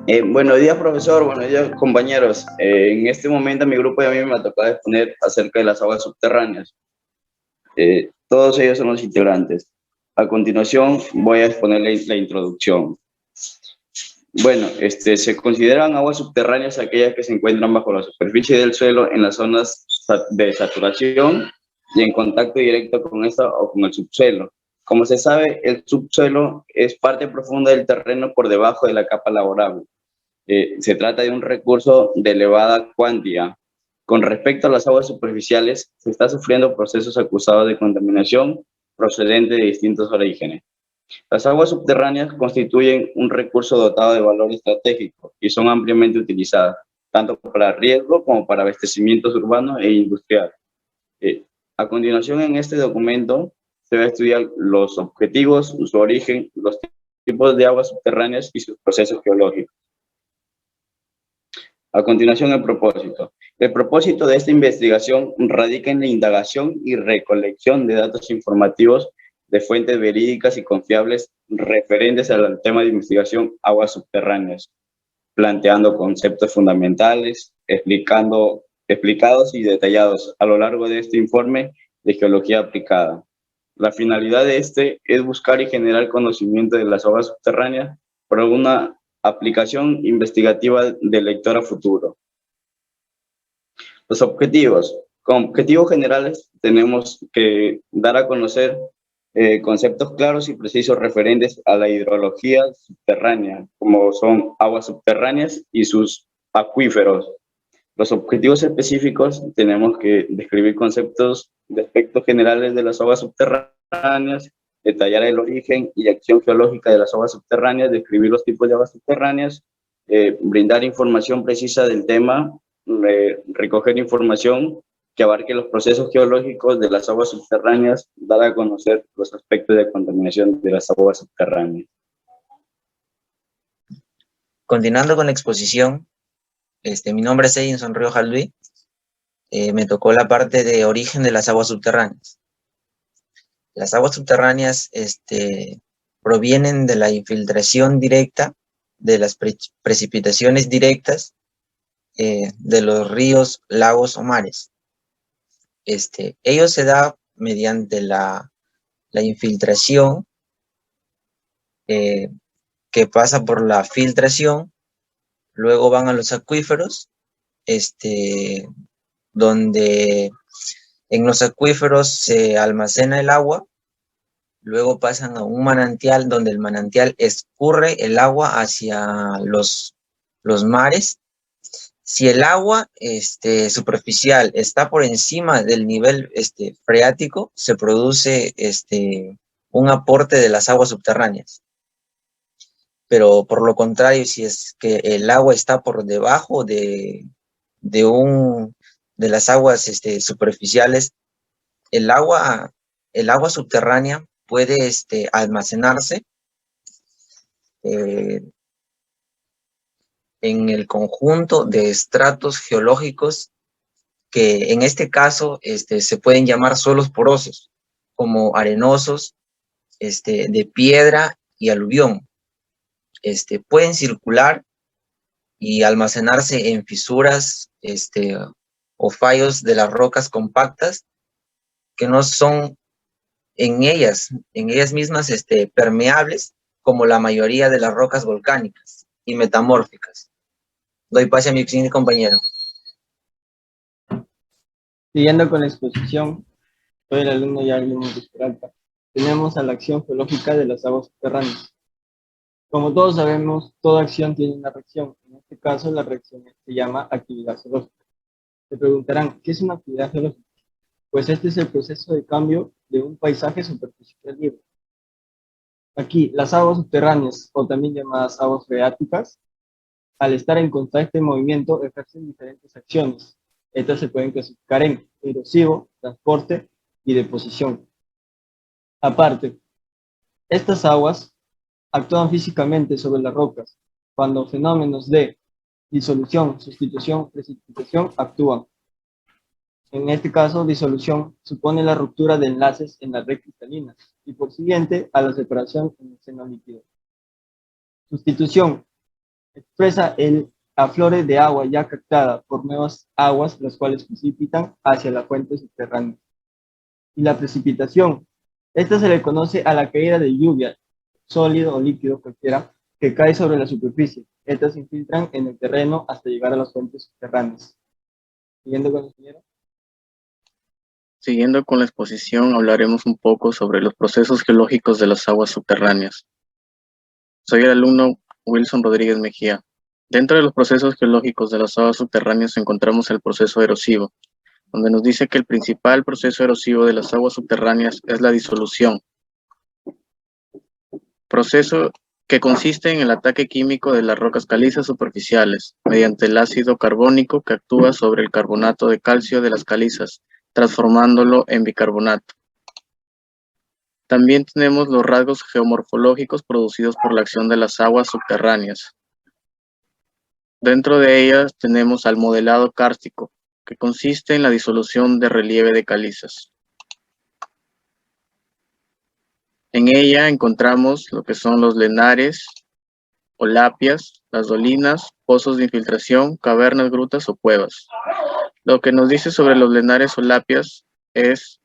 Buenos días, profesor. Buenos días, compañeros. En este momento, a mi grupo y a mí me ha tocado exponer acerca de las aguas subterráneas. Todos ellos son los integrantes. A continuación, voy a exponerles la introducción. Bueno, se consideran aguas subterráneas aquellas que se encuentran bajo la superficie del suelo en las zonas de saturación y en contacto directo con esta o con el subsuelo. Como se sabe, el subsuelo es parte profunda del terreno por debajo de la capa laborable. Se trata de un recurso de elevada cuantía. Con respecto a las aguas superficiales, se está sufriendo procesos acusados de contaminación procedente de distintos orígenes. Las aguas subterráneas constituyen un recurso dotado de valor estratégico y son ampliamente utilizadas, tanto para riego como para abastecimientos urbanos e industriales. A continuación, en este documento se va a estudiar los objetivos, su origen, los tipos de aguas subterráneas y sus procesos geológicos. A continuación, el propósito. El propósito de esta investigación radica en la indagación y recolección de datos informativos de fuentes verídicas y confiables referentes al tema de investigación aguas subterráneas, planteando conceptos fundamentales, explicados y detallados a lo largo de este informe de geología aplicada. La finalidad de este es buscar y generar conocimiento de las aguas subterráneas por una aplicación investigativa del lector a futuro. Los objetivos. Como objetivos generales tenemos que dar a conocer conceptos claros y precisos referentes a la hidrología subterránea, como son aguas subterráneas y sus acuíferos. Los objetivos específicos tenemos que describir conceptos de aspectos generales de las aguas subterráneas, detallar el origen y acción geológica de las aguas subterráneas, describir los tipos de aguas subterráneas, brindar información precisa del tema, recoger información que abarque los procesos geológicos de las aguas subterráneas, dar a conocer los aspectos de contaminación de las aguas subterráneas. Continuando con la exposición, mi nombre es Edinson Río Jalví. Me tocó la parte de origen de las aguas subterráneas. Las aguas subterráneas provienen de la infiltración directa, de las precipitaciones directas de los ríos, lagos o mares. Ello se da mediante la infiltración que pasa por la filtración, luego van a los acuíferos, donde en los acuíferos se almacena el agua, luego pasan a un manantial donde el manantial escurre el agua hacia los mares. Si el agua superficial está por encima del nivel freático, se produce un aporte de las aguas subterráneas. Pero por lo contrario, si es que el agua está por debajo de las aguas superficiales, el agua subterránea puede almacenarse en el conjunto de estratos geológicos que en este caso se pueden llamar suelos porosos, como arenosos, de piedra y aluvión. Pueden circular y almacenarse en fisuras o fallos de las rocas compactas que no son en ellas mismas permeables como la mayoría de las rocas volcánicas y metamórficas. Doy pase a mi siguiente compañero. Siguiendo con la exposición, soy el alumno Yarlin Peralta. Tenemos a la acción geológica de las aguas subterráneas. Como todos sabemos, toda acción tiene una reacción. En este caso, la reacción se llama actividad geológica. Se preguntarán, ¿qué es una actividad geológica? Pues este es el proceso de cambio de un paisaje superficial libre. Aquí, las aguas subterráneas, o también llamadas aguas freáticas, al estar en constante movimiento, ejercen diferentes acciones. Estas se pueden clasificar en erosivo, transporte y deposición. Aparte, estas aguas actúan físicamente sobre las rocas cuando fenómenos de disolución, sustitución, precipitación actúan. En este caso, disolución supone la ruptura de enlaces en la red cristalina y por siguiente a la separación en el seno líquido. Sustitución expresa el aflore de agua ya captada por nuevas aguas, las cuales precipitan hacia la fuente subterránea. Y la precipitación. Esta se le conoce a la caída de lluvia, sólido o líquido cualquiera, que cae sobre la superficie. Estas se infiltran en el terreno hasta llegar a las fuentes subterráneas. Siguiendo con el señor. Siguiendo con la exposición, hablaremos un poco sobre los procesos geológicos de las aguas subterráneas. Soy el alumno Wilson Rodríguez Mejía. Dentro de los procesos geológicos de las aguas subterráneas encontramos el proceso erosivo, donde nos dice que el principal proceso erosivo de las aguas subterráneas es la disolución, proceso que consiste en el ataque químico de las rocas calizas superficiales mediante el ácido carbónico que actúa sobre el carbonato de calcio de las calizas, transformándolo en bicarbonato. También tenemos los rasgos geomorfológicos producidos por la acción de las aguas subterráneas. Dentro de ellas tenemos al modelado kárstico, que consiste en la disolución de relieve de calizas. En ella encontramos lo que son los lenares o lapias, las dolinas, pozos de infiltración, cavernas, grutas o cuevas. Lo que nos dice sobre los lenares o lapias es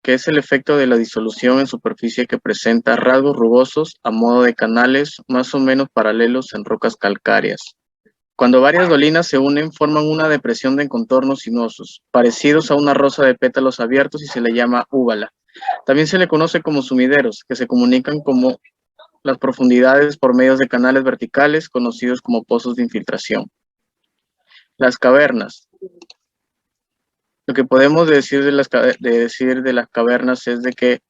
que es el efecto de la disolución en superficie que presenta rasgos rugosos a modo de canales más o menos paralelos en rocas calcáreas. Cuando varias dolinas se unen, forman una depresión de contornos sinuosos, parecidos a una rosa de pétalos abiertos y se le llama úbala. También se le conoce como sumideros, que se comunican como las profundidades por medio de canales verticales, conocidos como pozos de infiltración. Las cavernas. Lo que podemos decir de las cavernas es de que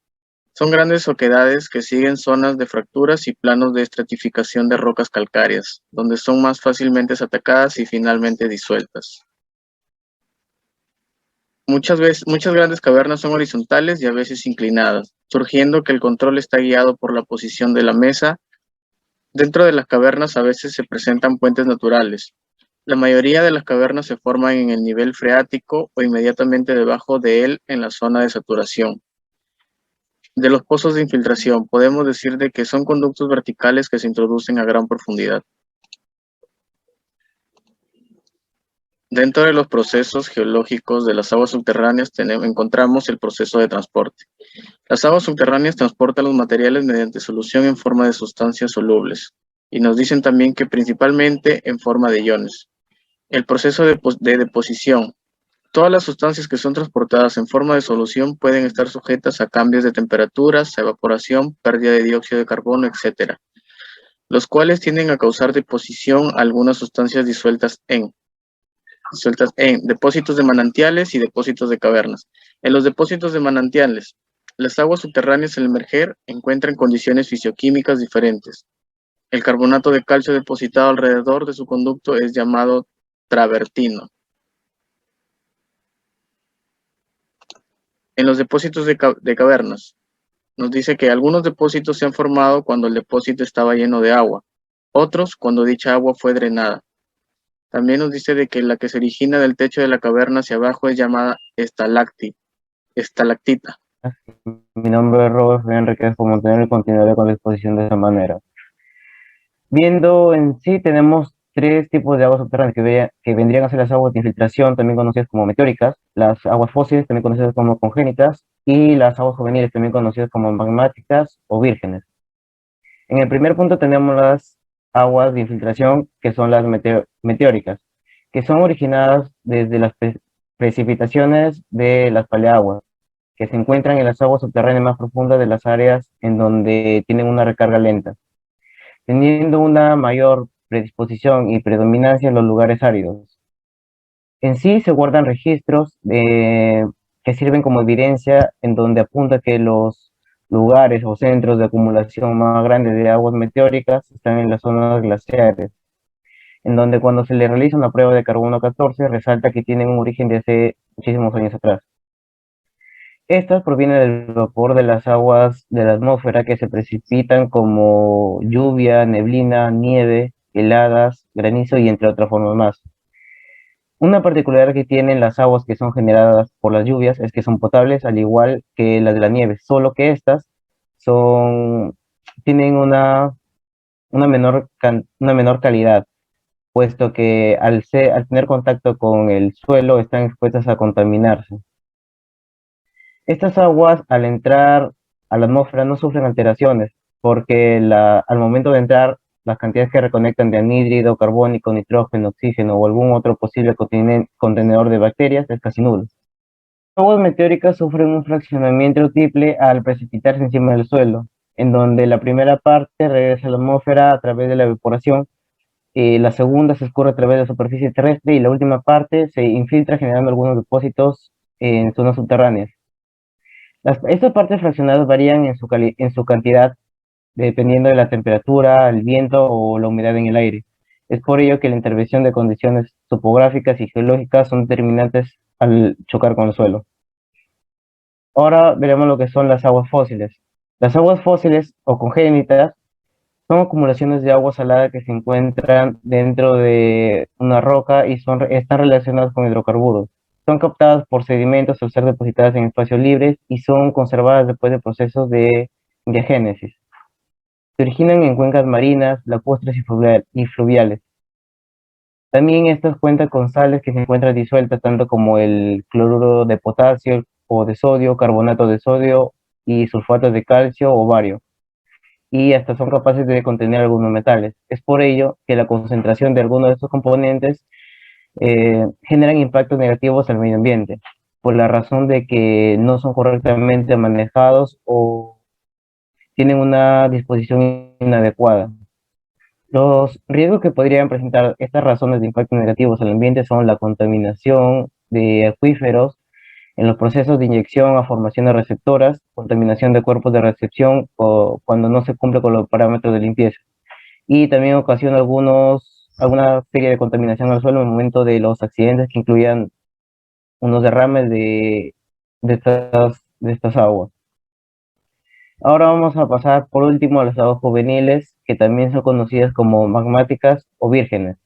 son grandes oquedades que siguen zonas de fracturas y planos de estratificación de rocas calcáreas, donde son más fácilmente atacadas y finalmente disueltas. Muchas grandes cavernas son horizontales y a veces inclinadas, surgiendo que el control está guiado por la posición de la mesa. Dentro de las cavernas a veces se presentan puentes naturales. La mayoría de las cavernas se forman en el nivel freático o inmediatamente debajo de él en la zona de saturación. De los pozos de infiltración, podemos decir de que son conductos verticales que se introducen a gran profundidad. Dentro de los procesos geológicos de las aguas subterráneas encontramos el proceso de transporte. Las aguas subterráneas transportan los materiales mediante solución en forma de sustancias solubles, y nos dicen también que principalmente en forma de iones. El proceso de deposición. Todas las sustancias que son transportadas en forma de solución pueden estar sujetas a cambios de temperaturas, evaporación, pérdida de dióxido de carbono, etc., los cuales tienden a causar deposición a algunas sustancias disueltas en depósitos de manantiales y depósitos de cavernas. En los depósitos de manantiales, las aguas subterráneas al emerger encuentran condiciones fisioquímicas diferentes. El carbonato de calcio depositado alrededor de su conducto es llamado travertino. En los depósitos de cavernas, nos dice que algunos depósitos se han formado cuando el depósito estaba lleno de agua, otros cuando dicha agua fue drenada. También nos dice de que la que se origina del techo de la caverna hacia abajo es llamada estalactita. Mi nombre es Robert Enrique Montenegro y continuaré con la exposición de esta manera. Viendo en sí, tenemos tres tipos de aguas subterráneas que vendrían a ser las aguas de infiltración, también conocidas como meteóricas, las aguas fósiles, también conocidas como congénitas, y las aguas juveniles, también conocidas como magmáticas o vírgenes. En el primer punto tenemos las aguas de infiltración, que son las meteóricas, que son originadas desde las precipitaciones de las paleaguas, que se encuentran en las aguas subterráneas más profundas de las áreas en donde tienen una recarga lenta, teniendo una mayor predisposición y predominancia en los lugares áridos. En sí se guardan registros que sirven como evidencia en donde apunta que los lugares o centros de acumulación más grandes de aguas meteóricas están en las zonas glaciares, en donde cuando se le realiza una prueba de carbono 14 resalta que tienen un origen de hace muchísimos años atrás. Estas provienen del vapor de las aguas de la atmósfera que se precipitan como lluvia, neblina, nieve, heladas, granizo y entre otras formas más. Una particularidad que tienen las aguas que son generadas por las lluvias es que son potables al igual que las de la nieve, solo que estas tienen una una menor calidad, puesto que al tener contacto con el suelo están expuestas a contaminarse. Estas aguas, al entrar a la atmósfera, no sufren alteraciones, porque al momento de entrar, las cantidades que reconectan de anhídrido, carbónico, nitrógeno, oxígeno o algún otro posible contenedor de bacterias es casi nulo. Las aguas meteóricas sufren un fraccionamiento triple al precipitarse encima del suelo, en donde la primera parte regresa a la atmósfera a través de la evaporación, la segunda se escurre a través de la superficie terrestre y la última parte se infiltra generando algunos depósitos en zonas subterráneas. Estas partes fraccionadas varían en su cantidad dependiendo de la temperatura, el viento o la humedad en el aire. Es por ello que la intervención de condiciones topográficas y geológicas son determinantes al chocar con el suelo. Ahora veremos lo que son las aguas fósiles. Las aguas fósiles o congénitas son acumulaciones de agua salada que se encuentran dentro de una roca y están relacionadas con hidrocarburos. Son captadas por sedimentos al ser depositadas en espacios libres y son conservadas después de procesos de diagénesis. Se originan en cuencas marinas, lacustres y fluviales. También estas cuentan con sales que se encuentran disueltas, tanto como el cloruro de potasio o de sodio, carbonato de sodio y sulfatos de calcio o bario. Y hasta son capaces de contener algunos metales. Es por ello que la concentración de algunos de estos componentes generan impactos negativos al medio ambiente, por la razón de que no son correctamente manejados o tienen una disposición inadecuada. Los riesgos que podrían presentar estas razones de impacto negativos al ambiente son la contaminación de acuíferos en los procesos de inyección a formaciones receptoras, contaminación de cuerpos de recepción o cuando no se cumple con los parámetros de limpieza. Y también ocasiona alguna serie de contaminación al suelo en el momento de los accidentes que incluyan unos derrames de estas aguas. Ahora vamos a pasar por último a las aguas juveniles, que también son conocidas como magmáticas o vírgenes.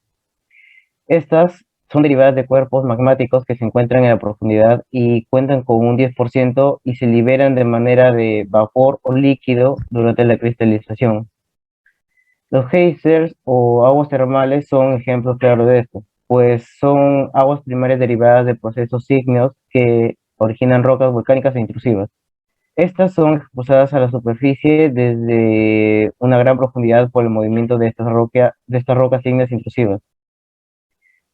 Estas son derivadas de cuerpos magmáticos que se encuentran en la profundidad y cuentan con un 10% y se liberan de manera de vapor o líquido durante la cristalización. Los geysers o aguas termales son ejemplos claros de esto, pues son aguas primarias derivadas de procesos ígneos que originan rocas volcánicas e intrusivas. Estas son expulsadas a la superficie desde una gran profundidad por el movimiento de estas rocas ígneas intrusivas.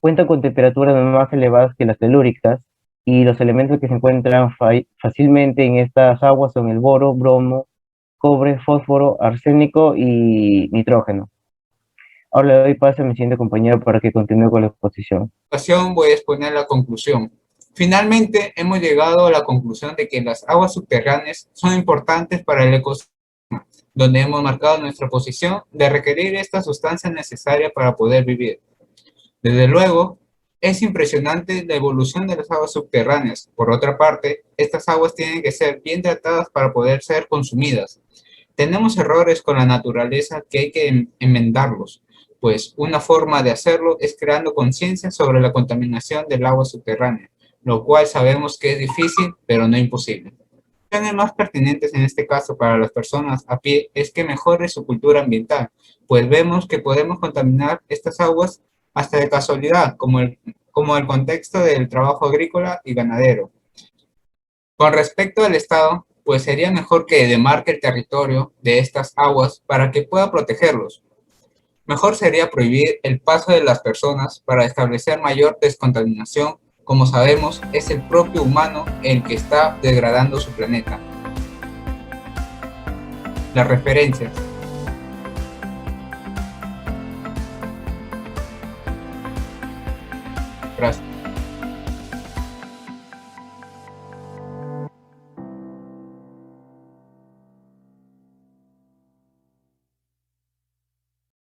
Cuentan con temperaturas más elevadas que las telúricas y los elementos que se encuentran fácilmente en estas aguas son el boro, bromo, cobre, fósforo, arsénico y nitrógeno. Ahora le doy paso a mi siguiente compañero para que continúe con la exposición. A continuación voy a exponer la conclusión. Finalmente, hemos llegado a la conclusión de que las aguas subterráneas son importantes para el ecosistema, donde hemos marcado nuestra posición de requerir esta sustancia necesaria para poder vivir. Desde luego, es impresionante la evolución de las aguas subterráneas. Por otra parte, estas aguas tienen que ser bien tratadas para poder ser consumidas. Tenemos errores con la naturaleza que hay que enmendarlos, pues una forma de hacerlo es creando conciencia sobre la contaminación del agua subterránea, lo cual sabemos que es difícil, pero no imposible. Las acciones más pertinentes en este caso para las personas a pie es que mejore su cultura ambiental, pues vemos que podemos contaminar estas aguas hasta de casualidad, como el contexto del trabajo agrícola y ganadero. Con respecto al Estado, pues sería mejor que demarque el territorio de estas aguas para que pueda protegerlos. Mejor sería prohibir el paso de las personas para establecer mayor descontaminación. Como sabemos, es el propio humano el que está degradando su planeta. Las referencias.